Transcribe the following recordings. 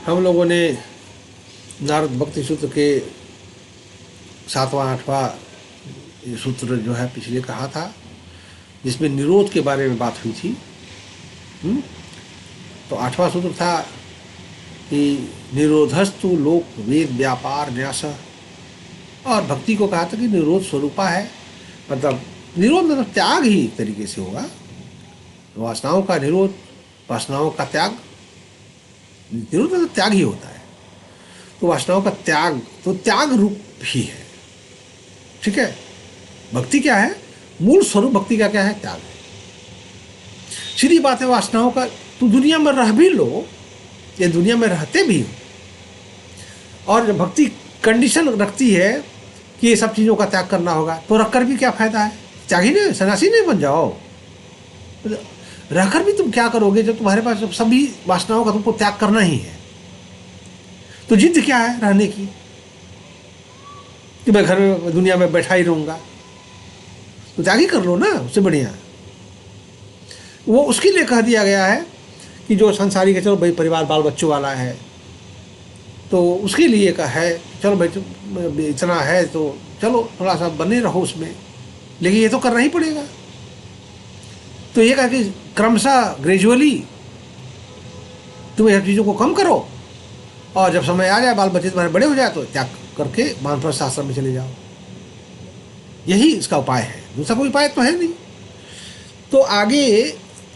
हम लोगों ने नारद भक्ति सूत्र के 7वां 8वां सूत्र जो है पिछले कहा था, जिसमें निरोध के बारे में बात हुई थी। तो 8वां सूत्र था कि निरोधस्तु लोक वेद व्यापार न्यास, और भक्ति को कहा था कि निरोध स्वरूपा है, मतलब निरोध मतलब त्याग ही एक तरीके से होगा। वासनाओं का निरोध, वासनाओं का त्याग, निरोध मतलब त्याग ही होता है। तो वासनाओं का त्याग तो त्याग रूप ही है, ठीक है। भक्ति क्या है? मूल स्वरूप भक्ति का क्या है? त्याग है। सीधी बात है, वासनाओं का तो दुनिया में रह भी लो, ये दुनिया में रहते भी हो, और जब भक्ति कंडीशन रखती है कि ये सब चीज़ों का त्याग करना होगा, तो रखकर भी क्या फायदा है? त्यागी नहीं, सन्यासी नहीं बन जाओ। रहकर भी तुम क्या करोगे जब तुम्हारे पास जब सभी वासनाओं का तुमको त्याग करना ही है? तो जिद क्या है रहने की कि मैं घर में दुनिया में बैठा ही रहूंगा? तो त्याग ही कर लो ना, उससे बढ़िया। वो उसके लिए कह दिया गया है कि जो संसारी के, चलो भाई परिवार बाल बच्चों वाला है, तो उसके लिए का है चलो भाई इतना है तो चलो थोड़ा सा बने रहो उसमें, लेकिन ये तो करना ही पड़ेगा। तो ये कहा कि क्रमशः ग्रेजुअली तुम इन चीज़ों को कम करो, और जब समय आ जाए, बाल बच्चे तुम्हारे बड़े हो जाए, तो त्याग करके वानप्रस्थ आश्रम में चले जाओ। यही इसका उपाय है, दूसरा कोई उपाय तो है नहीं। तो आगे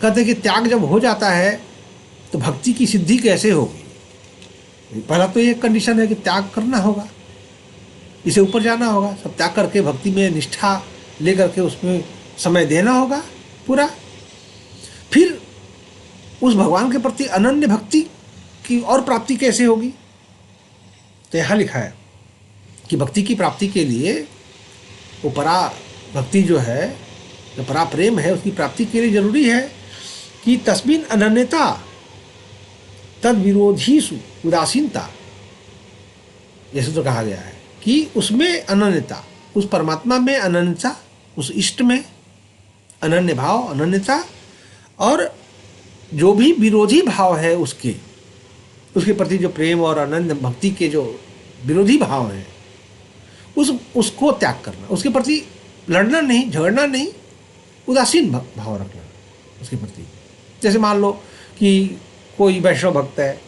कहते कि त्याग जब हो जाता है तो भक्ति की सिद्धि कैसे होगी? पहला तो ये कंडीशन है कि त्याग करना होगा, इसे ऊपर जाना होगा, सब त्याग करके भक्ति में निष्ठा लेकर के उसमें समय देना होगा पूरा। फिर उस भगवान के प्रति अनन्य भक्ति की और प्राप्ति कैसे होगी? तो यहाँ लिखा है कि भक्ति की प्राप्ति के लिए वो परा भक्ति जो है, जो परा प्रेम है, उसकी प्राप्ति के लिए जरूरी है कि तस्मिन अनन्यता तद विरोधीसु उदासीनता, जैसे तो कहा गया है कि उसमें अनन्यता, उस परमात्मा में अनन्यता, उस इष्ट में अनन्य भाव, अनन्यता, और जो भी विरोधी भाव है उसके प्रति जो प्रेम और अनन्य भक्ति के जो विरोधी भाव हैं, उसको त्याग करना, उसके प्रति लड़ना नहीं, झगड़ना नहीं, उदासीन भाव रखना उसके प्रति। जैसे मान लो कि कोई वैष्णव भक्त है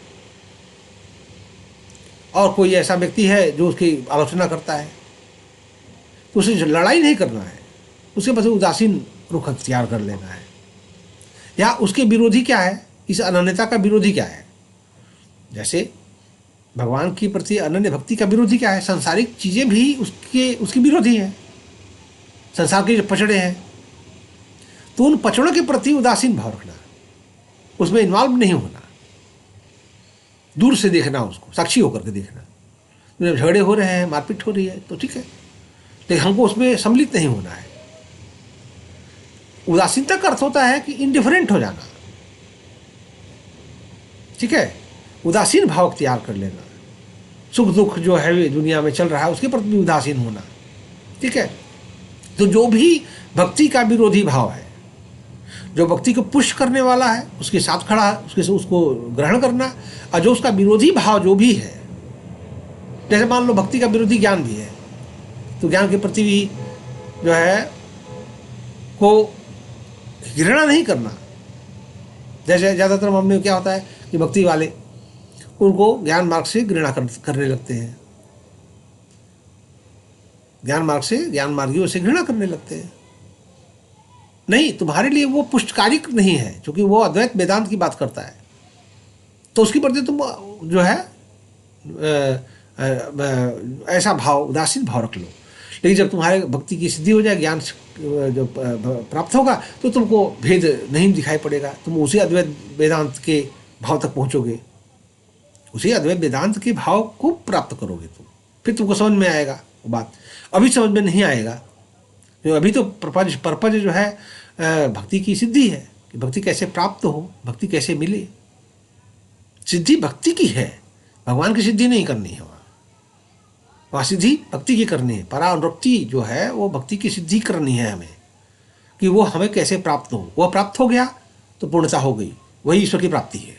और कोई ऐसा व्यक्ति है जो उसकी आलोचना करता है, तो उसे लड़ाई नहीं करना है, उसके प्रति उदासीन रुख अख्तियार कर लेना है। या उसके विरोधी क्या है, इस अनन्यता का विरोधी क्या है? जैसे भगवान के प्रति अनन्य भक्ति का विरोधी क्या है? सांसारिक चीज़ें भी उसकी विरोधी हैं, संसार के जो पचड़े हैं, तो उन पचड़ों के प्रति उदासीन भाव रखना, उसमें इन्वॉल्व नहीं होना, दूर से देखना, उसको साक्षी होकर के देखना। जब झगड़े हो रहे हैं, मारपीट हो रही है, तो ठीक है, लेकिन हमको उसमें सम्मिलित नहीं होना है। उदासीनता का अर्थ होता है कि इंडिफरेंट हो जाना, ठीक है, उदासीन भाव अख्तियार कर लेना। सुख दुख जो है दुनिया में चल रहा है उसके प्रति भी उदासीन होना, ठीक है। तो जो भी भक्ति का विरोधी भाव है, जो भक्ति को पुश करने वाला है, उसके साथ खड़ा है, उसको ग्रहण करना, और जो उसका विरोधी भाव जो भी है, जैसे मान लो भक्ति का विरोधी ज्ञान भी है, तो ज्ञान के प्रति भी जो है को घृणा नहीं करना। जैसे ज़्यादातर मामले में क्या होता है कि भक्ति वाले उनको ज्ञान मार्ग से घृणा करने लगते हैं, ज्ञान मार्ग से, ज्ञान मार्गियों से घृणा करने लगते हैं। नहीं, तुम्हारे लिए वो पुष्टकारी नहीं है, क्योंकि वो अद्वैत वेदांत की बात करता है, तो उसके प्रति तुम जो है ऐसा भाव, उदासीन भाव रख लो। लेकिन जब तुम्हारे भक्ति की सिद्धि हो जाए, ज्ञान जो प्राप्त होगा, तो तुमको भेद नहीं दिखाई पड़ेगा, तुम उसी अद्वैत वेदांत के भाव तक पहुँचोगे, उसी अद्वैत वेदांत के भाव को प्राप्त करोगे तुम। फिर तुमको समझ में आएगा वो बात, अभी समझ में नहीं आएगा। अभी तो पर्पज जो है भक्ति की सिद्धि है, कि भक्ति कैसे प्राप्त हो, भक्ति कैसे मिले। सिद्धि भक्ति की है, भगवान की सिद्धि नहीं करनी है, वहाँ सिद्धि भक्ति की करनी है। परानुरक्ति जो है वो भक्ति की सिद्धि करनी है हमें, कि वो हमें कैसे प्राप्त हो। वह प्राप्त हो गया तो पूर्णता हो गई, वही ईश्वर की प्राप्ति है।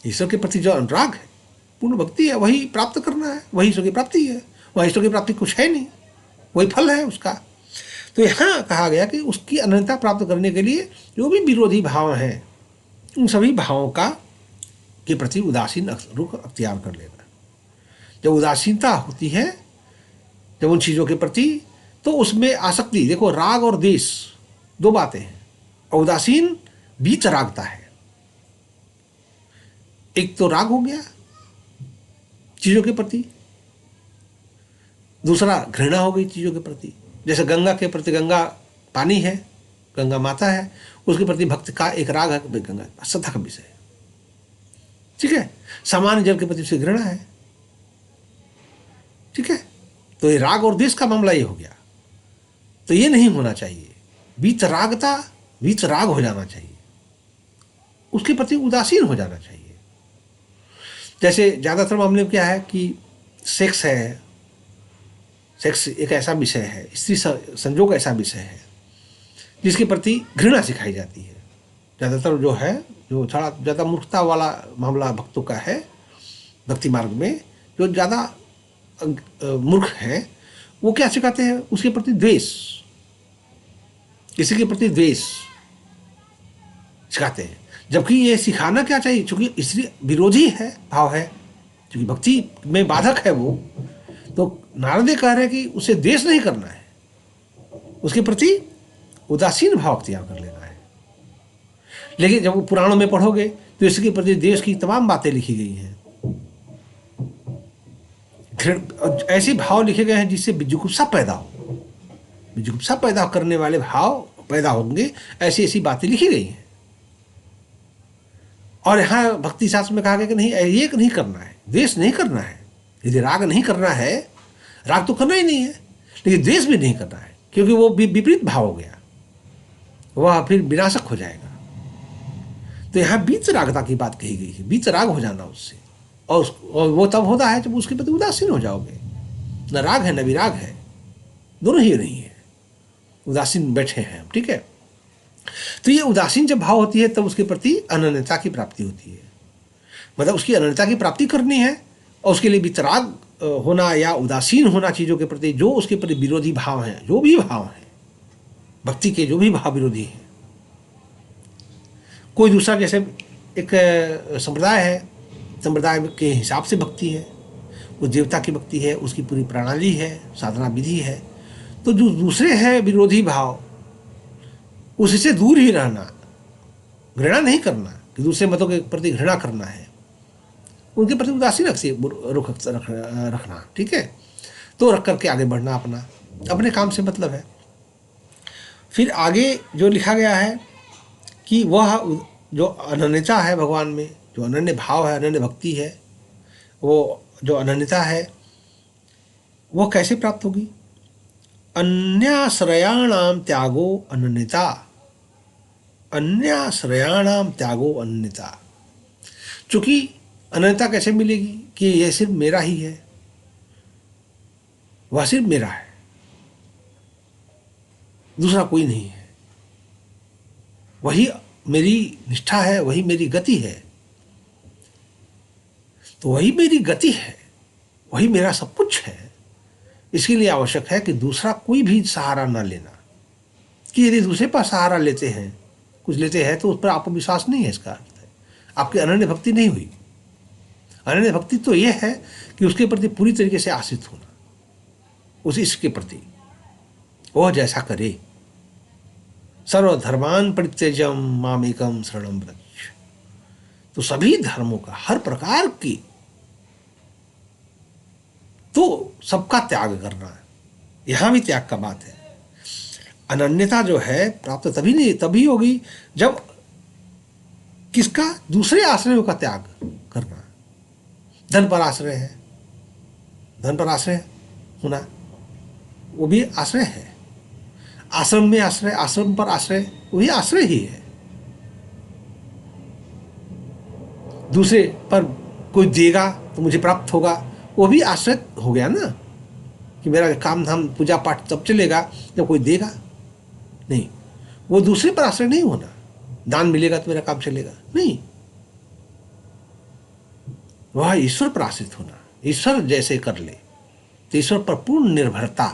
ईश्वर के प्रति जो अनुराग है, पूर्ण भक्ति है, वही प्राप्त करना है, वही ईश्वर की प्राप्ति है। वही ईश्वर की प्राप्ति कुछ है नहीं, वही फल है उसका। तो यहाँ कहा गया कि उसकी अनन्यता प्राप्त करने के लिए जो भी विरोधी भाव हैं, उन सभी भावों का के प्रति उदासीन रुख अख्तियार कर लेना। जब उदासीनता होती है जब उन चीज़ों के प्रति, तो उसमें आसक्ति, देखो राग और द्वेष दो बातें हैं, और उदासीन बीच रागता है। एक तो राग हो गया चीज़ों के प्रति, दूसरा घृणा हो गई चीज़ों के प्रति। जैसे गंगा के प्रति, गंगा पानी है, गंगा माता है, उसके प्रति भक्त का एक राग है, गंगा श्रद्धा का विषय है, ठीक है। सामान्य जल के प्रति उसे घृणा है, ठीक है। तो ये राग और द्वेष का मामला ये हो गया। तो ये नहीं होना चाहिए, बीच रागता, बीच राग हो जाना चाहिए, उसके प्रति उदासीन हो जाना चाहिए। जैसे ज़्यादातर मामले में क्या है कि सेक्स है, सेक्स एक ऐसा विषय है, स्त्री संजोग ऐसा विषय है जिसके प्रति घृणा सिखाई जाती है। ज़्यादातर जो है, जो थोड़ा ज़्यादा मूर्खता वाला मामला भक्तों का है, भक्ति मार्ग में जो ज़्यादा मूर्ख हैं, वो क्या सिखाते हैं, उसके प्रति द्वेष, किसी के प्रति द्वेष सिखाते हैं। जबकि ये सिखाना क्या चाहिए, चूंकि स्त्री विरोधी है, भाव है, क्योंकि भक्ति में बाधक है वो, तो नारद कह रहे हैं कि उसे द्वेष नहीं करना है, उसके प्रति उदासीन भाव अख्तियार कर लेना है। लेकिन जब वो पुराणों में पढ़ोगे तो इसके प्रति द्वेष की तमाम बातें लिखी गई हैं, ऐसे भाव लिखे गए हैं जिससे जुगुप्सा पैदा हो, जुगुप्सा पैदा करने वाले भाव पैदा होंगे, ऐसी ऐसी बातें लिखी गई हैं। और यहाँ भक्ति शास्त्र में कहा गया कि नहीं, ये नहीं करना है, द्वेष नहीं करना है। यदि राग नहीं करना है, राग तो करना ही नहीं है, लेकिन द्वेष भी नहीं करना है, क्योंकि वो विपरीत भाव हो गया, वह फिर विनाशक हो जाएगा। तो यहाँ बीच रागता की बात कही गई है, बीच राग हो जाना उससे, और वो तब होता है जब उसके प्रति उदासीन हो जाओगे। न राग है न विराग है, दोनों ही नहीं है, उदासीन बैठे हैं हम, ठीक है। तो ये उदासीन जब भाव होती है तब उसके प्रति अनन्यता की प्राप्ति होती है, मतलब उसकी अनन्यता की प्राप्ति करनी है, और उसके लिए वितराग होना या उदासीन होना चीज़ों के प्रति, जो उसके प्रति विरोधी भाव हैं, जो भी भाव हैं भक्ति के, जो भी भाव विरोधी हैं। कोई दूसरा, जैसे एक संप्रदाय है, संप्रदाय के हिसाब से भक्ति है, वो देवता की भक्ति है, उसकी पूरी प्रणाली है, साधना विधि है। तो जो दूसरे हैं विरोधी भाव, उससे दूर ही रहना, घृणा नहीं करना कि दूसरे मतों के प्रति घृणा करना है, उनके प्रति उदासीन रुख रखना, ठीक है। तो रख करके आगे बढ़ना, अपने काम से मतलब है। फिर आगे जो लिखा गया है कि वह जो अनन्यता है भगवान में, जो अनन्य भाव है, अनन्य भक्ति है, वो जो अनन्यता है वो कैसे प्राप्त होगी। अन्याश्रयाणाम त्यागो अनन्यता, अन्याश्रयाणाम त्यागो अनन्यता। चूंकि अनन्यता कैसे मिलेगी कि यह सिर्फ मेरा ही है, वह सिर्फ मेरा है, दूसरा कोई नहीं है, वही मेरी निष्ठा है, वही मेरी गति है। तो वही मेरी गति है, वही मेरा सब कुछ है। इसके लिए आवश्यक है कि दूसरा कोई भी सहारा न लेना, कि यदि दूसरे पर सहारा लेते हैं, कुछ लेते हैं, तो उस पर आपको विश्वास नहीं है, इसका अर्थ है आपकी अनन्य भक्ति नहीं हुई। अनन्य भक्ति तो यह है कि उसके प्रति पूरी तरीके से आश्रित होना, उस ईश्वर के प्रति, वह जैसा करे। सर्वधर्मान परित्यज्यम मामेकम शरणम व्रज। तो सभी धर्मों का, हर प्रकार की, तो सबका त्याग करना है। यहां भी त्याग का बात है। अनन्यता जो है प्राप्त तभी होगी जब किसका, दूसरे आश्रयों का त्याग करना। धन पर आश्रय है, धन पर आश्रय होना, वो भी आश्रय है। आश्रम में आश्रय, आश्रम पर आश्रय, वही आश्रय ही है। दूसरे पर कोई देगा तो मुझे प्राप्त होगा, वो भी आश्रय हो गया ना, कि मेरा काम धाम पूजा पाठ तब चलेगा जब कोई देगा। नहीं, वो दूसरे पर आश्रय नहीं होना। दान मिलेगा तो मेरा काम चलेगा, नहीं। वह ईश्वर पर आश्रित होना, ईश्वर जैसे कर ले, तो ईश्वर पर पूर्ण निर्भरता,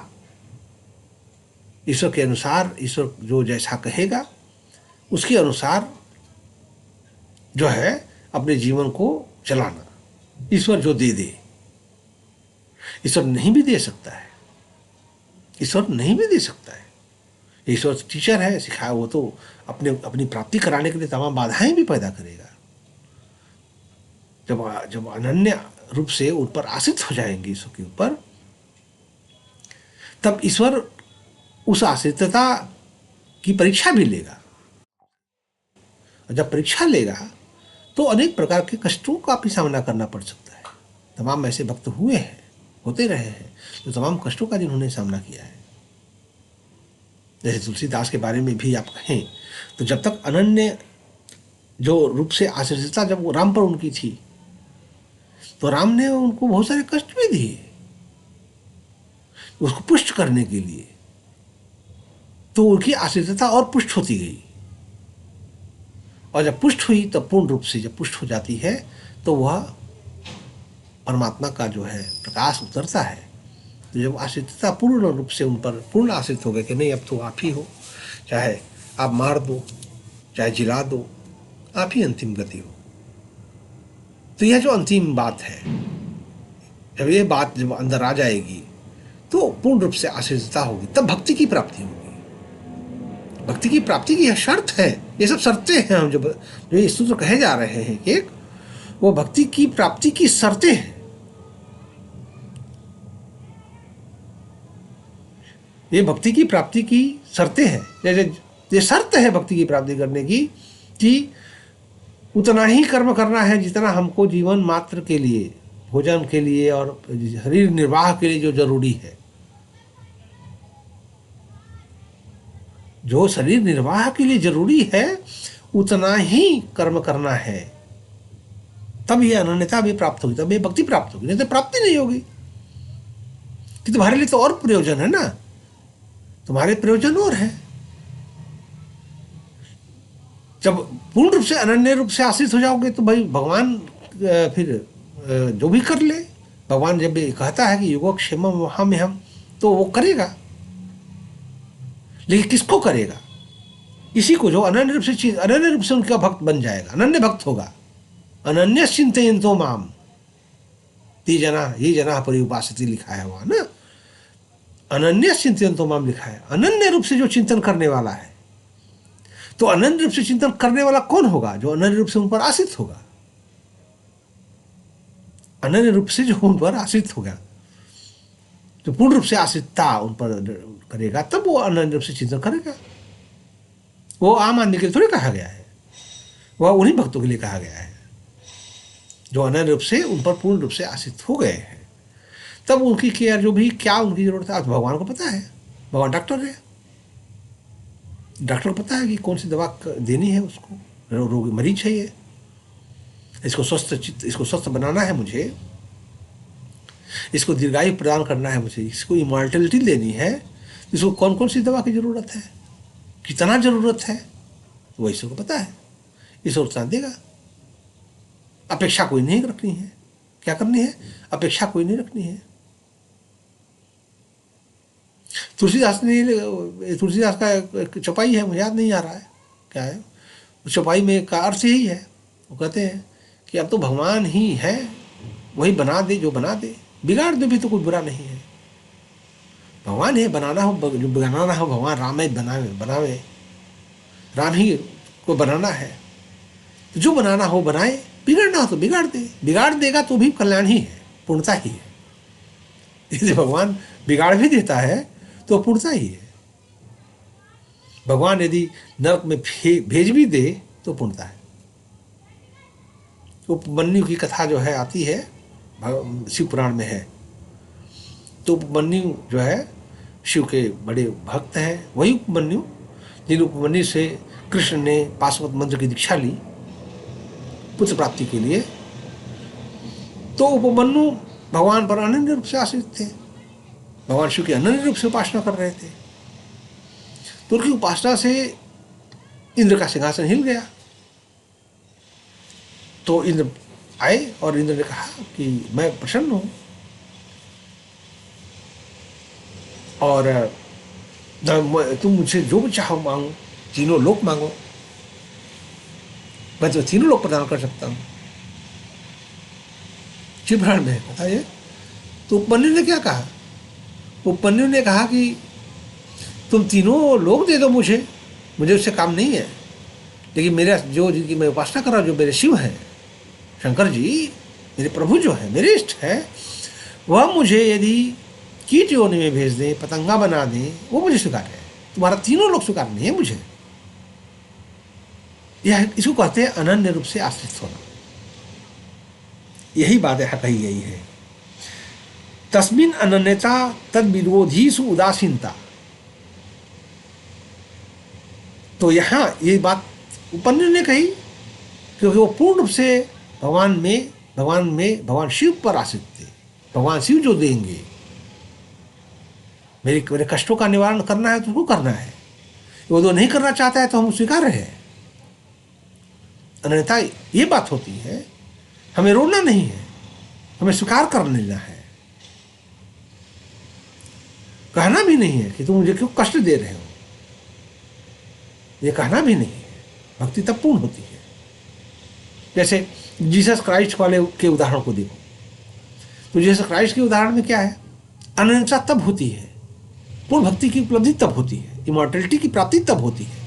ईश्वर के अनुसार, ईश्वर जो जैसा कहेगा उसके अनुसार जो है अपने जीवन को चलाना। ईश्वर जो दे दे, ईश्वर नहीं भी दे सकता है, ईश्वर नहीं भी दे सकता है। ईश्वर टीचर है, सिखाया, वो तो अपनी प्राप्ति कराने के लिए तमाम बाधाएं भी पैदा करेगा। जब अनन्य रूप से उन पर आश्रित हो जाएंगे ईश्वर के ऊपर, तब ईश्वर उस आश्रितता की परीक्षा भी लेगा। और जब परीक्षा लेगा तो अनेक प्रकार के कष्टों का भी सामना करना पड़ सकता है। तमाम ऐसे भक्त हुए हैं, होते रहे हैं, जो तमाम कष्टों का जिन्होंने सामना किया है। जैसे तुलसीदास के बारे में भी आप कहें तो जब तक अनन्य जो रूप से आश्रितता जब वो राम पर उनकी थी, तो राम ने उनको बहुत सारे कष्ट भी दिए उसको पुष्ट करने के लिए। तो उनकी आश्रितता और पुष्ट होती गई, और जब पुष्ट हुई तब पूर्ण रूप से जब पुष्ट हो जाती है तो वह परमात्मा का जो है प्रकाश उतरता है। तो जब आश्रितता पूर्ण रूप से उन पर पूर्ण आश्रित हो गए कि नहीं अब तो आप ही हो, चाहे आप मार दो चाहे जिला दो, आप ही अंतिम गति हो। तो यह जो अंतिम बात है, जब ये बात जब अंदर आ जाएगी तो पूर्ण रूप से आश्रितता होगी, तब भक्ति की प्राप्ति होगी। भक्ति की प्राप्ति की यह शर्त है, ये सब शर्तें हैं। हम जो ये सूत्र कहे जा रहे हैं एक, वो भक्ति की प्राप्ति की शर्तें हैं। ये भक्ति की प्राप्ति की शर्तें हैं। जैसे ये शर्त है भक्ति की प्राप्ति करने की कि उतना ही कर्म करना है जितना हमको जीवन मात्र के लिए, भोजन के लिए और शरीर निर्वाह के लिए जो जरूरी है। जो शरीर निर्वाह के लिए जरूरी है उतना ही कर्म करना है, तब यह अनन्यता भी प्राप्त होगी, तब ये भक्ति प्राप्त होगी, नहीं तो प्राप्ति नहीं होगी। कि तुम्हारे लिए तो और प्रयोजन है ना, तुम्हारे प्रयोजन और है। जब पूर्ण रूप से अनन्य रूप से आश्रित हो जाओगे तो भाई भगवान फिर जो भी कर ले, भगवान जब कहता है कि योगक्षेम हम तो वो करेगा। लेकिन किसको करेगा? इसी को जो अनन्य रूप से उनका भक्त बन जाएगा, अनन्य भक्त होगा। अनन्य चिंतयन्तो माम ये जना परिउपासते लिखा है वहां ना, अनन्य चिंतयन्तो माम लिखा है, अनन्य रूप से जो चिंतन करने वाला है। तो अनन्य रूप से चिंतन करने वाला कौन होगा? जो अनन्य रूप से उन पर आश्रित होगा। अनन्य रूप से जो उन पर आश्रित होगा, तो पूर्ण रूप से आश्रितता उन पर करेगा, तब वो अनन्य रूप से चिंतन करेगा। वो आम आदमी के लिए थोड़ी कहा गया है, वह उन्हीं भक्तों के लिए कहा गया है जो अनन्य रूप से उन पर पूर्ण रूप से आश्रित हो गए हैं। तब उनकी केयर जो भी क्या उनकी जरूरत है, भगवान को पता है। भगवान डॉक्टर है, डॉक्टर को पता है कि कौन सी दवा देनी है उसको, रोगी मरीज है ये, इसको स्वस्थ बनाना है मुझे, इसको दीर्घायु प्रदान करना है मुझे, इसको इमॉर्टलिटी देनी है, इसको कौन कौन सी दवा की जरूरत है, कितना जरूरत है, वो ईश्वर को पता है। ईश्वर उतना देगा। अपेक्षा कोई नहीं रखनी है। क्या करनी है? अपेक्षा कोई नहीं रखनी है। तुलसीदास का एक चौपाई है, मुझे याद नहीं आ रहा है क्या है उस चौपाई में, का अर्थ यही है। वो कहते हैं कि अब तो भगवान ही है, वही बना दे जो बना दे, बिगाड़ दे भी तो कोई बुरा नहीं है। भगवान है, बनाना हो जो बनाना हो, भगवान राम ही बनावे, राम ही को बनाना है, तो जो बनाना हो बनाए, बिगड़ना हो तो बिगाड़ दे, बिगाड़ देगा तो भी कल्याण ही है, पूर्णता ही है। यदि भगवान बिगाड़ भी देता है तो पूर्णता ही है। भगवान यदि नरक में भेज भी दे तो पूर्णता है। उपमन्यु की कथा जो है आती है, शिव पुराण में है। तो उपमन्यु जो है शिव के बड़े भक्त हैं, वही उपमन्यु जिन उपमन्यु से कृष्ण ने पाशुपत मंत्र की दीक्षा ली पुत्र प्राप्ति के लिए। तो उपमन्यु भगवान पर अनन्य रूप से आश्रित थे, भगवान शिव की अनन्य रूप से उपासना कर रहे थे। तो उनकी उपासना से इंद्र का सिंहासन हिल गया। तो इंद्र आए और इंद्र ने कहा कि मैं प्रसन्न हूं और तुम मुझसे जो भी चाहो मांगो, तीनों लोक मांगो, मैं तो तीनों लोक प्रदान कर सकता हूं। शिवपुराण में बताइए। तो उपमन्यु ने क्या कहा? उपमन्यु ने कहा कि तुम तीनों लोग दे दो मुझे उससे काम नहीं है, लेकिन मेरा जो जिनकी मैं उपासना कर रहा हूँ, जो मेरे शिव हैं, शंकर जी, मेरे प्रभु जो है, मेरे इष्ट है, वह मुझे यदि कीट योनि में भेज दें, पतंगा बना दें, वो मुझे स्वीकार है। तुम्हारा तीनों लोग स्वीकार नहीं है मुझे। यह इसको कहते हैं अनन्य रूप से आश्रित होना। यही बात यहाँ कही गई है। तस्मिन अनन्यता तद विरोधीसु उदासीनता। तो यहाँ ये बात उपन्यास ने कही क्योंकि वो पूर्ण रूप से भगवान शिव पर आश्रित थे। भगवान शिव जो देंगे, मेरे कष्टों का निवारण करना है तो उसको करना है, वो जो नहीं करना चाहता है तो हम स्वीकार है। अन्यथा ये बात होती है, हमें रोना नहीं है, हमें स्वीकार कर लेना है। कहना भी नहीं है कि तुम मुझे क्यों कष्ट दे रहे हो, ये कहना भी नहीं है। भक्ति तब पूर्ण होती है। जैसे जीसस क्राइस्ट वाले के उदाहरण को देखो, तो जीसस क्राइस्ट के उदाहरण में क्या है? अनन्यता तब होती है, पूर्ण भक्ति की उपलब्धि तब होती है, इमॉर्टलिटी की प्राप्ति तब होती है।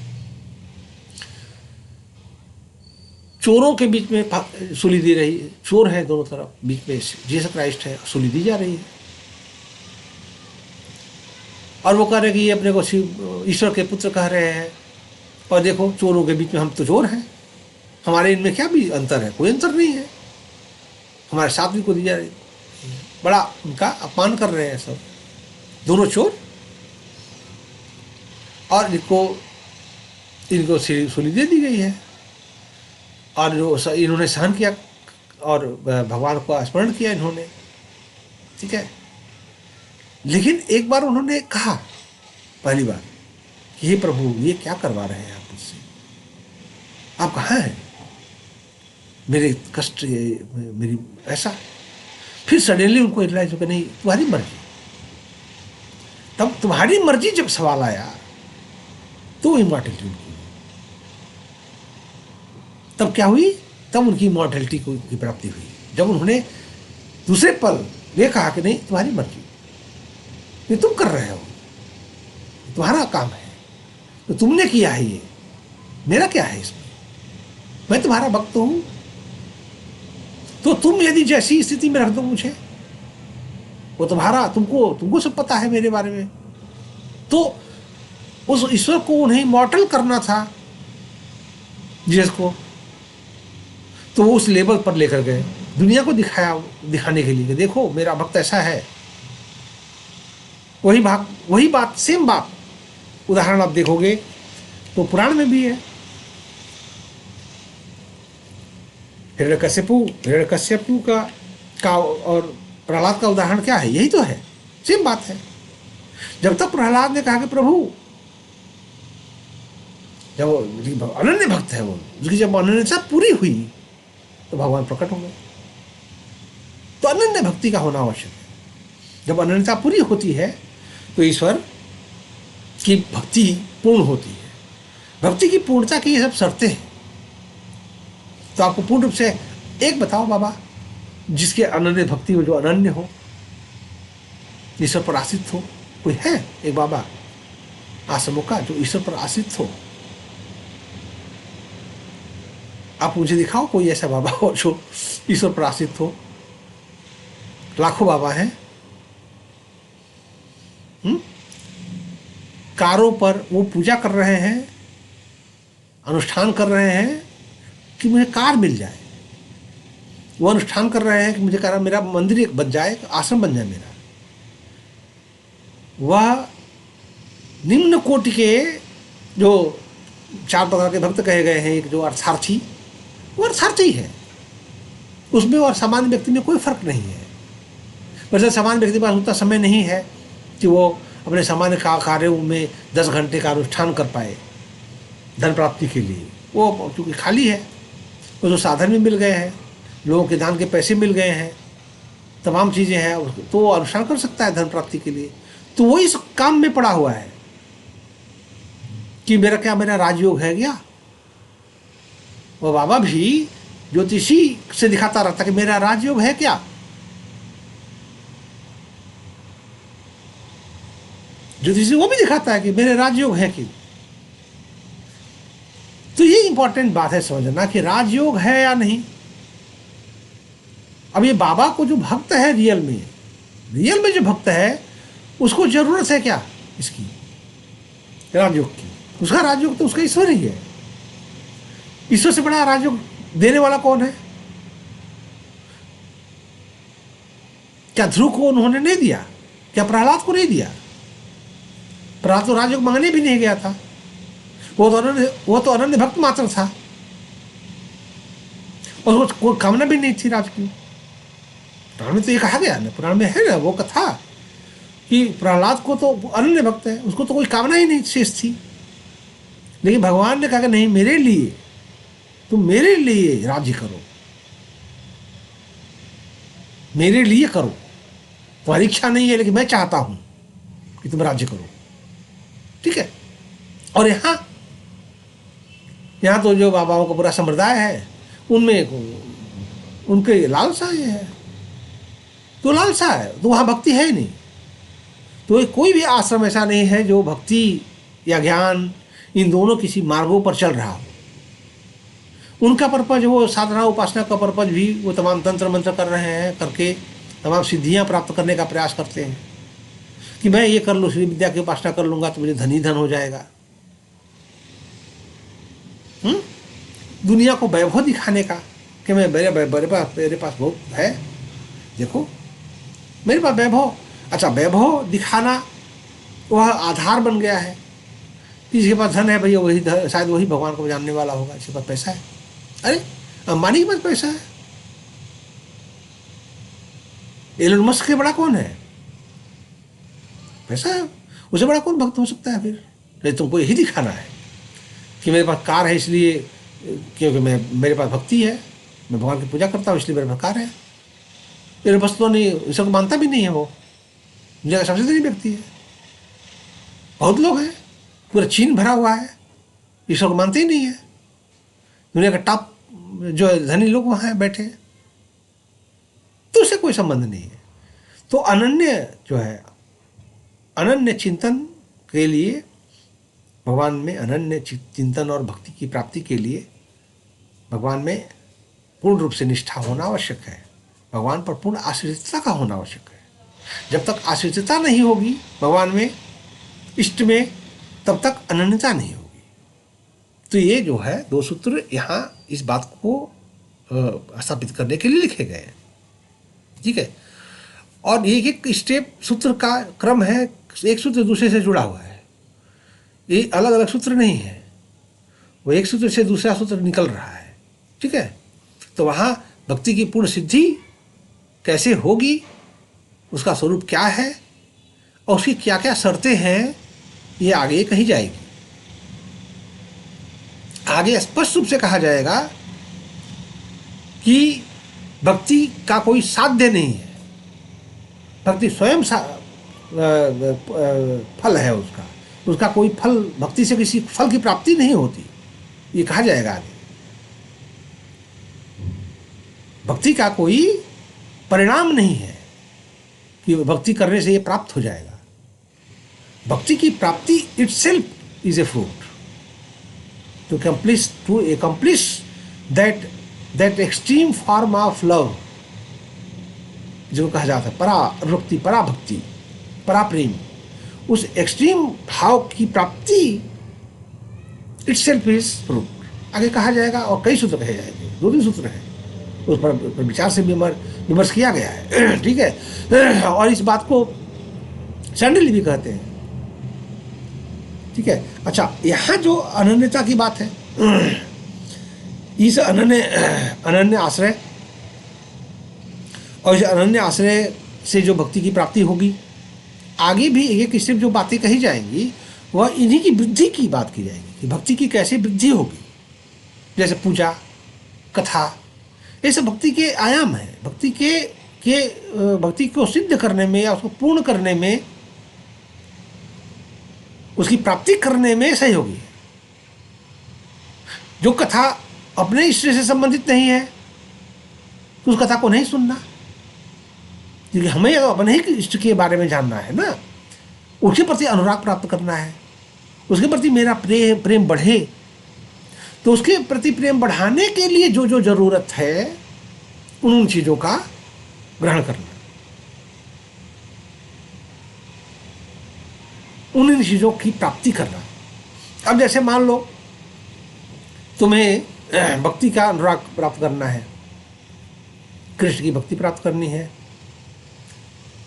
चोरों के बीच में सूली दी रही है, चोर है दोनों तरफ, बीच में जीसस क्राइस्ट है, सूली दी जा रही है। और वो कह रहे कि ये अपने को शिव ईश्वर के पुत्र कह रहे हैं, और देखो चोरों के बीच में हम तो चोर हैं, हमारे इनमें क्या भी अंतर है? कोई अंतर नहीं है, हमारे साथ भी को दी जा रही। बड़ा उनका अपमान कर रहे हैं सब, दोनों चोर, और इनको सूली दे दी गई है। और जो इन्होंने सहन किया और भगवान को स्मरण किया इन्होंने, ठीक है। लेकिन एक बार उन्होंने कहा, पहली बार, कि हे प्रभु, ये क्या करवा रहे हैं आप मुझसे? आप कहाँ हैं? मेरे कष्ट, मेरी ऐसा। फिर सडनली उनको रियलाइज हो कि नहीं, तुम्हारी मर्जी। तब तुम्हारी मर्जी जब सवाल आया तो इमॉर्टलिटी उनकी, तब क्या हुई? तब उनकी इमॉर्टलिटी की प्राप्ति हुई, जब उन्होंने दूसरे पल ये कहा कि नहीं, तुम्हारी मर्जी, ये तुम कर रहे हो, तुम्हारा काम है, तो तुमने किया है, ये मेरा क्या है इसमें? मैं तुम्हारा भक्त हूं, तो तुम यदि जैसी स्थिति में रख दो मुझे, वो तुम्हारा, तुमको सब पता है मेरे बारे में। तो उस ईश्वर को उन्हें इमॉर्टल करना था जिसको, तो वो उस लेवल पर लेकर गए, दुनिया को दिखाने के लिए कि देखो मेरा भक्त ऐसा है। वही बात, सेम बात, उदाहरण आप देखोगे तो पुराण में भी है। हिरण्यकश्यपु का और प्रहलाद का उदाहरण क्या है? यही तो है, सेम बात है। जब तक प्रहलाद ने कहा कि प्रभु, जब अनन्य भक्त है वो, उसकी जब अनन्यता पूरी हुई तो भगवान प्रकट हो गए। तो अनन्य भक्ति का होना आवश्यक है। जब अनन्यता पूरी होती है तो ईश्वर की भक्ति पूर्ण होती है। भक्ति की पूर्णता की ये सब शर्तें हैं। तो आपको पूर्ण रूप से एक बताओ बाबा, जिसके अनन्य भक्ति हो, जो अनन्य हो, ईश्वर पर आश्रित हो, कोई है एक बाबा आश्रमों का जो ईश्वर पर आश्रित हो? आप मुझे दिखाओ कोई ऐसा बाबा हो जो ईश्वर पर आश्रित हो। लाखों बाबा हैं, कारों पर वो पूजा कर रहे हैं, अनुष्ठान कर रहे हैं कि मुझे कार मिल जाए। वो अनुष्ठान कर रहे हैं कि मुझे कार, मेरा मंदिर एक बन जाए, आश्रम बन जाए मेरा। वह निम्न कोटि के जो 4 प्रकार के भक्त कहे गए हैं, एक जो अर्थार्थी, वो अर्थार्थी है, उसमें और सामान्य व्यक्ति में कोई फर्क नहीं है। वैसे सामान्य व्यक्ति के पास उतना समय नहीं है कि वो अपने सामान्य कार्यों में 10 घंटे का अनुष्ठान कर पाए धन प्राप्ति के लिए। वो चूँकि खाली है, उसको साधन भी मिल गए हैं, लोगों के दान के पैसे मिल गए हैं, तमाम चीज़ें हैं, तो वो अनुष्ठान कर सकता है धन प्राप्ति के लिए। तो वो इस काम में पड़ा हुआ है कि मेरा राजयोग है क्या। वो बाबा भी ज्योतिषी से दिखाता रहता कि मेरा राजयोग है क्या। ज्योतिषी वो भी दिखाता है कि मेरे राजयोग है कि। तो ये इंपॉर्टेंट बात है समझना कि राजयोग है या नहीं। अब ये बाबा को जो भक्त है रियल में जो भक्त है, उसको जरूरत है क्या इसकी, राजयोग की। उसका राजयोग तो उसका ईश्वर ही है। ईश्वर से बड़ा राजयोग देने वाला कौन है? क्या ध्रुव को उन्होंने नहीं दिया? क्या प्रहलाद को नहीं दिया? प्रहलाद तो राजयोग मांगने भी नहीं गया था, वो तो अनन्य भक्त मात्र था, और उसको कोई कामना भी नहीं थी राज की। पुराण में तो ये कहा गया ना, पुराण में है ना वो कथा कि प्रहलाद को तो अनन्य भक्त है, उसको तो कोई कामना ही नहीं शेष थी। लेकिन भगवान ने कहा कि नहीं, मेरे लिए, तुम मेरे लिए राज्य करो, मेरे लिए करो। तुम्हारी इच्छा नहीं है, लेकिन मैं चाहता हूं कि तुम राज्य करो। ठीक है। और यहाँ तो जो बाबाओं का पूरा संप्रदाय है, उनमें उनके लालसा ये है, तो लालसा है, तो वहाँ भक्ति है ही नहीं। तो कोई भी आश्रम ऐसा नहीं है जो भक्ति या ज्ञान इन दोनों किसी मार्गों पर चल रहा हो। उनका पर्पज, वो साधना उपासना का पर्पज भी वो तमाम तंत्र मंत्र कर रहे हैं, करके तमाम सिद्धियां प्राप्त करने का प्रयास करते हैं कि मैं ये कर लूँ, श्री विद्या की उपासना कर लूँगा तो मुझे धन ही धन हो जाएगा। दुनिया को वैभव दिखाने का कि मैं मेरे पास बहुत है, देखो मेरे पास वैभव। अच्छा, वैभव दिखाना वह आधार बन गया है। जिसके पास धन है भैया, वही शायद वही भगवान को जानने वाला होगा, जिसके पास पैसा है। अरे अंबानी के पास पैसा है, एलन मस्क से बड़ा कौन है? पैसा है, उससे बड़ा कौन भक्त हो सकता है? फिर तुमको यही दिखाना है कि मेरे पास कार है, इसलिए क्योंकि मेरे पास भक्ति है, मैं भगवान की पूजा करता हूँ, इसलिए मेरे पास कार है। एलन मस्क तो नहीं, ईश्वर को मानता भी नहीं है, वो दुनिया का सबसे धनी व्यक्ति है। बहुत लोग हैं, पूरा चीन भरा हुआ है, ईश्वर को मानते ही नहीं है। दुनिया का टॉप जो धनी लोग वहाँ हैं बैठे, तो उससे कोई संबंध नहीं है। तो अनन्य जो है, अनन्य चिंतन के लिए, भगवान में अनन्य चिंतन और भक्ति की प्राप्ति के लिए भगवान में पूर्ण रूप से निष्ठा होना आवश्यक है। भगवान पर पूर्ण आश्रितता का होना आवश्यक है। जब तक आश्रितता नहीं होगी भगवान में, इष्ट में, तब तक अनन्यता नहीं होगी। तो ये जो है 2 सूत्र यहाँ इस बात को स्थापित करने के लिए लिखे गए हैं। ठीक है। और एक स्टेप सूत्र का क्रम है, एक सूत्र दूसरे से जुड़ा हुआ है, ये अलग अलग सूत्र नहीं है, वो एक सूत्र से दूसरा सूत्र निकल रहा है। ठीक है। तो वहाँ भक्ति की पूर्ण सिद्धि कैसे होगी, उसका स्वरूप क्या है और उसकी क्या क्या शर्तें हैं, ये आगे कही जाएगी। आगे स्पष्ट रूप से कहा जाएगा कि भक्ति का कोई साध्य नहीं है, भक्ति स्वयं फल है उसका कोई फल, भक्ति से किसी फल की प्राप्ति नहीं होती, ये कहा जाएगा आगे। भक्ति का कोई परिणाम नहीं है कि भक्ति करने से ये प्राप्त हो जाएगा। भक्ति की प्राप्ति itself is a fruit to accomplish that extreme form of love जो कहा जाता है पराभक्ति, पराभक्ति, पराप्रेम, उस एक्सट्रीम भाव की प्राप्ति इटसेल्फ इज फ्रूट आगे कहा जाएगा। और कई सूत्र कहे जाएंगे, 2-3 सूत्र हैं, उस पर विचार से विमर्श किया गया है। ठीक है। और इस बात को सैंडल भी कहते हैं। ठीक है। अच्छा, यहाँ जो अनन्यता की बात है, इस अनन्य आश्रय और इस अनन्य आश्रय से जो भक्ति की प्राप्ति होगी, आगे भी एक स्टेप जो बातें कही जाएंगी वह इन्हीं की वृद्धि की बात की जाएगी कि भक्ति की कैसे वृद्धि होगी। जैसे पूजा, कथा, ये सब भक्ति के आयाम हैं। भक्ति को सिद्ध करने में या उसको पूर्ण करने में, उसकी प्राप्ति करने में सहयोगी है। जो कथा अपने इष्ट से संबंधित नहीं है तो उस कथा को नहीं सुनना, क्योंकि हमें अपने ही इष्ट के बारे में जानना है ना, उसके प्रति अनुराग प्राप्त करना है, उसके प्रति मेरा प्रेम बढ़े। तो उसके प्रति प्रेम बढ़ाने के लिए जो जो जरूरत है उन चीजों का ग्रहण करना, उन चीजों की प्राप्ति करना। अब जैसे मान लो तुम्हें भक्ति का अनुराग प्राप्त करना है, कृष्ण की भक्ति प्राप्त करनी है,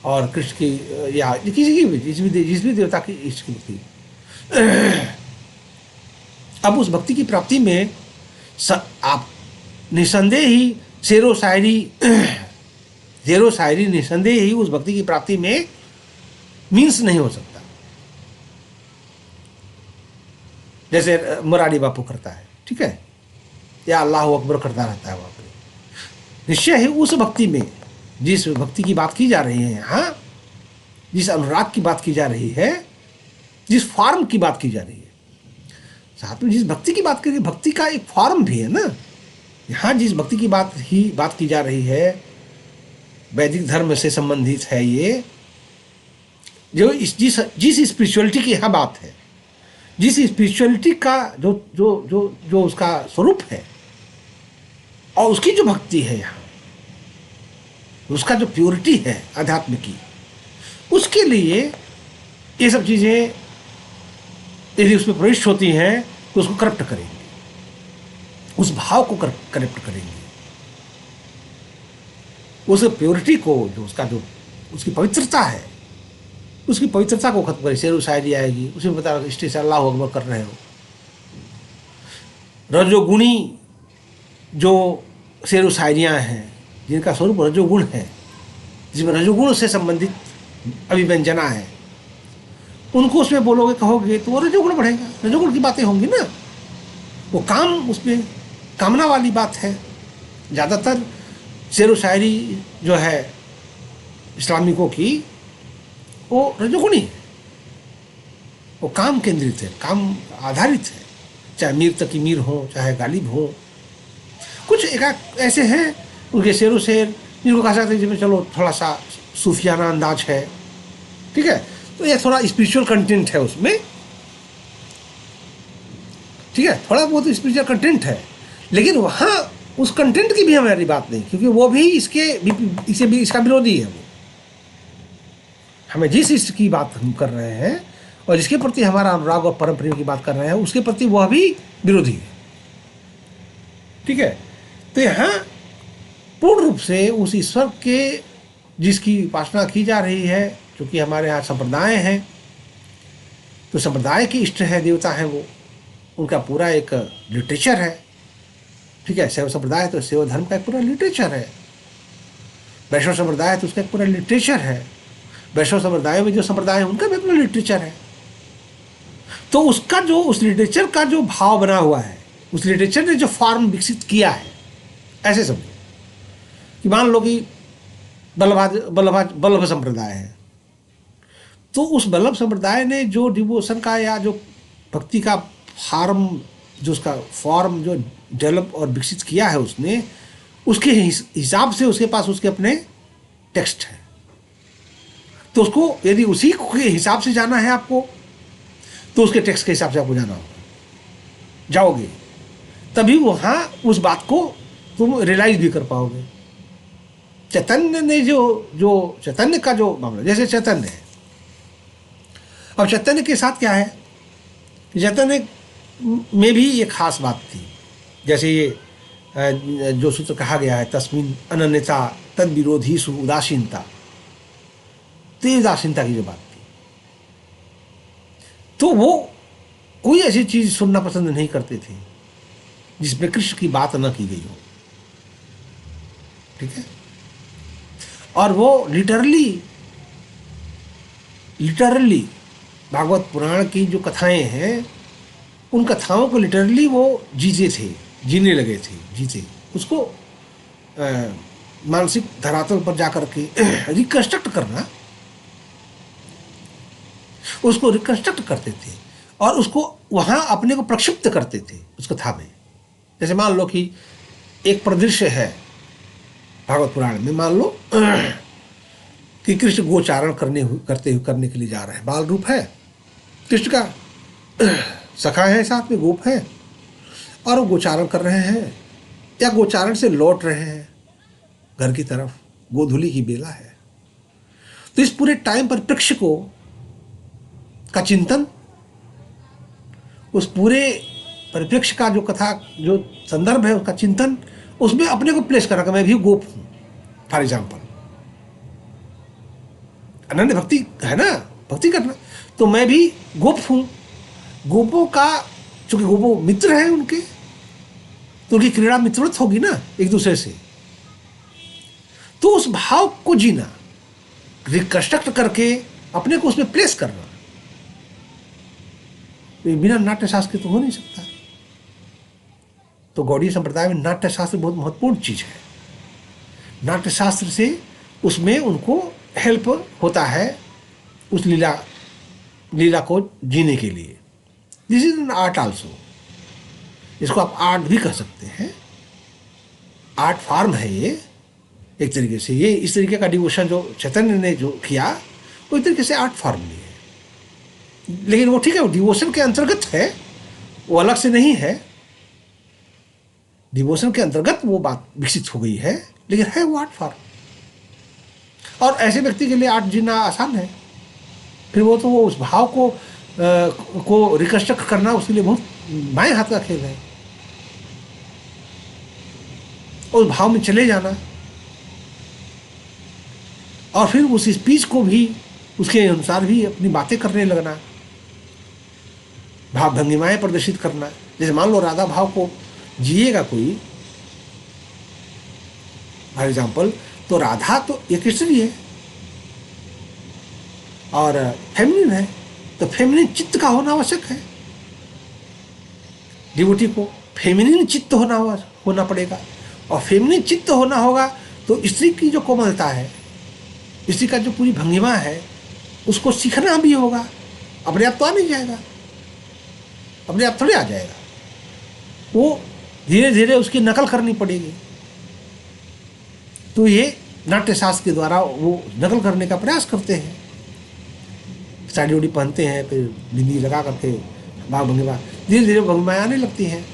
और कृष्ण की या किसी की भी जिस भी देवता की इष्ट की भक्ति। अब उस भक्ति की प्राप्ति में आप निसंदेह ही शेरो शायरी निसंदेह ही उस भक्ति की प्राप्ति में मीन्स नहीं हो सकता। जैसे मुरारी बापू करता है, ठीक है, या अल्लाह अकबर करता रहता है वहां पर, निश्चय है उस भक्ति में, जिस भक्ति की बात की जा रही है यहाँ, जिस अनुराग की बात की जा रही है, जिस फॉर्म की बात की जा रही है, साथ में जिस भक्ति की बात करिए, भक्ति का एक फॉर्म भी है ना। यहाँ जिस भक्ति की बात की जा रही है, वैदिक धर्म से संबंधित है ये, जो जिस स्पिरिचुअलिटी की यहाँ बात है, जिस स्पिरिचुअलिटी का जो उसका स्वरूप है, और उसकी जो भक्ति है यहाँ, उसका जो प्योरिटी है अध्यात्म की, उसके लिए ये सब चीज़ें यदि उसमें प्रविष्ट होती हैं तो उसको करप्ट करेंगे, उस भाव को करप्ट करेंगे, उस प्योरिटी को, जो उसकी पवित्रता है, उसकी पवित्रता को खत्म करें। शेर शायरी आएगी, उसमें बता रहा इष्ट से अल्लाह अकबर कर रहे हो। रजोगुणी जो शेर शायरियाँ हैं, जिनका स्वरूप रजोगुण है, जिसमें रजोगुण से संबंधित अभिव्यंजना है, उनको उसमें बोलोगे, कहोगे तो वो रजोगुण बढ़ेगा, रजोगुण की बातें होंगी ना। वो काम, उसमें कामना वाली बात है। ज़्यादातर शेर शायरी जो है इस्लामिकों की, वो रजोगुणी है, वो काम केंद्रित है, काम आधारित है, चाहे मीर तकी मीर हो, चाहे गालिब हो। कुछ एक ऐसे हैं उनके शेर जिनको कहा सकते हैं जिसमें चलो थोड़ा सा सूफियाना अंदाज है, ठीक है, तो ये थोड़ा स्पिरिचुअल कंटेंट है उसमें, ठीक है, थोड़ा बहुत स्पिरिचुअल कंटेंट है, लेकिन वहाँ उस कंटेंट की भी हमारी बात नहीं, क्योंकि वो भी इसका विरोधी है। वो हमें जिस इष्ट की बात हम कर रहे हैं और जिसके प्रति हमारा अनुराग और परम प्रेम की बात कर रहे हैं, उसके प्रति वह भी विरोधी है, ठीक है। तो यहाँ पूर्ण रूप से उस ईश्वर के जिसकी उपासना की जा रही है, क्योंकि हमारे यहाँ संप्रदाय हैं, तो संप्रदाय के इष्ट है, देवता हैं वो, उनका पूरा एक लिटरेचर है, ठीक है। शैव संप्रदाय है तो शैव धर्म का एक पूरा लिटरेचर है, वैष्णव संप्रदाय है तो उसका एक पूरा लिटरेचर है, वैष्णव संप्रदाय में जो संप्रदाय है उनका भी अपना लिटरेचर है। तो उसका जो उस लिटरेचर का जो भाव बना हुआ है, उस लिटरेचर ने जो फॉर्म विकसित किया है, ऐसे समझो कि मान लो कि बल्लभ संप्रदाय है, तो उस बल्लभ संप्रदाय ने जो डिवोशन का या जो भक्ति का फॉर्म, जो उसका फॉर्म जो डेवलप और विकसित किया है उसने, उसके हिसाब से उसके पास उसके अपने टेक्स्ट है। तो उसको यदि उसी के हिसाब से जाना है आपको, तो उसके टेक्स्ट के हिसाब से आपको जाना होगा, जाओगे तभी वहाँ उस बात को तुम रियलाइज भी कर पाओगे। चैतन्य ने जो चैतन्य का जो मामला, जैसे चैतन्य है, अब चैतन्य के साथ क्या है, चैतन्य में भी ये खास बात थी, जैसे ये जो सूत्र कहा गया है, तस्मिन अनन्यता तद विरोधी सु उदासीनता, तो ये उदासीनता की जो बात थी, तो वो कोई ऐसी चीज सुनना पसंद नहीं करते थे जिसमें कृष्ण की बात न की गई हो, ठीक है। और वो लिटरली भागवत पुराण की जो कथाएं हैं, उन कथाओं को लिटरली वो जीने लगे थे, जीते उसको मानसिक धरातल पर जाकर के रिकंस्ट्रक्ट करना, उसको रिकंस्ट्रक्ट करते थे और उसको वहां अपने को प्रक्षिप्त करते थे उस कथा में। जैसे मान लो कि एक परिदृश्य है भागवत पुराण में, मान लो कि कृष्ण गोचारण करने के लिए जा रहे हैं, बाल रूप है कृष्ण का, सखा है साथ में, गोप है, और वो गोचारण कर रहे हैं या गोचारण से लौट रहे हैं घर की तरफ, गोधूली की बेला है। तो इस पूरे टाइम परिप्रेक्ष्य को का चिंतन, उस पूरे परिप्रेक्ष्य का जो कथा जो संदर्भ है उसका चिंतन, उसमें अपने को प्लेस करना कि मैं भी गोप हूं। फॉर एग्जाम्पल अनन्य भक्ति है ना, भक्ति करना, तो मैं भी गोप हूं। गोपों का चूंकि गोपो मित्र हैं उनके, तो उनकी क्रीड़ा मित्रवत होगी ना एक दूसरे से, तो उस भाव को जीना, रिकंस्ट्रक्ट करके अपने को उसमें प्लेस करना, बिना नाट्य शास्त्र के तो हो नहीं सकता। तो गौड़ीय संप्रदाय में नाट्य शास्त्र बहुत महत्वपूर्ण चीज है। नाट्य शास्त्र से उसमें उनको हेल्प होता है उस लीला को जीने के लिए। This is an art also, इसको आप आर्ट भी कह सकते हैं, आर्ट फॉर्म है ये एक तरीके से। ये इस तरीके का डिवोशन जो चैतन्य ने जो किया वो एक तरीके से आर्ट फॉर्म भी है, लेकिन वो ठीक है, वो डिवोशन के अंतर्गत है, वो अलग से नहीं है। डिवोशन के अंतर्गत वो बात विकसित हो गई है, लेकिन है वो आर्ट फॉर्म। और ऐसे व्यक्ति के लिए आर्ट जीना आसान है, फिर वो तो वो उस भाव को रिकंस्ट्रक्ट करना उसके लिए बहुत बाएं हाथ का खेल है। उस भाव में चले जाना और फिर उस स्पीच को भी उसके अनुसार भी अपनी बातें करने लगना, भाव भंगिमाएं प्रदर्शित करना। जैसे मान लो राधा भाव को जिएगा कोई, फॉर एग्जाम्पल, तो राधा तो एक स्त्री है और फेमिनिन है, तो फेमिनिन चित्त का होना आवश्यक है। डिवोटी को फेमिनिन चित्त होना पड़ेगा, और फेमिनिन चित्त होना होगा तो स्त्री की जो कोमलता है, स्त्री का जो पूरी भंगिमा है, उसको सीखना भी होगा। अपने आप तो आ नहीं जाएगा, अपने आप थोड़े आ जाएगा, वो धीरे धीरे उसकी नकल करनी पड़ेगी। तो ये नाट्य शास्त्र के द्वारा वो नकल करने का प्रयास करते हैं। साड़ी उड़ी पहनते हैं, फिर बिंदी लगा करके भाव भंगिमा, धीरे धीरे भंगिमाएं आने लगती हैं।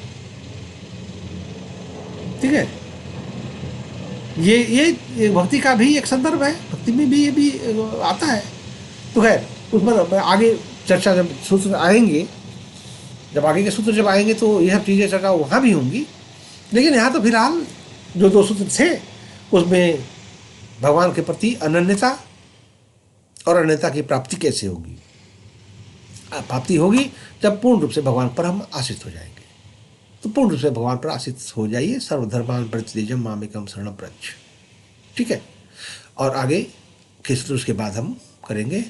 ठीक है, ये भक्ति का भी एक संदर्भ है, भक्ति में भी ये भी आता है। तो खैर उस पर आगे चर्चा जब सूत्र आएंगे, जब आगे के सूत्र जब आएंगे तो यह सब चीज़ें चर्चा वहाँ भी होंगी। लेकिन यहाँ तो फिलहाल जो दो सूत्र थे उसमें भगवान के प्रति अनन्यता और अनन्यता की प्राप्ति कैसे होगी। प्राप्ति होगी जब पूर्ण रूप से भगवान पर हम आश्रित हो जाएंगे। तो पूर्ण रूप से भगवान पर आश्रित हो जाइए। सर्वधर्मान परित्यज्य मामेकं शरणं व्रज। ठीक है, और आगे के सूत्र उसके बाद हम करेंगे।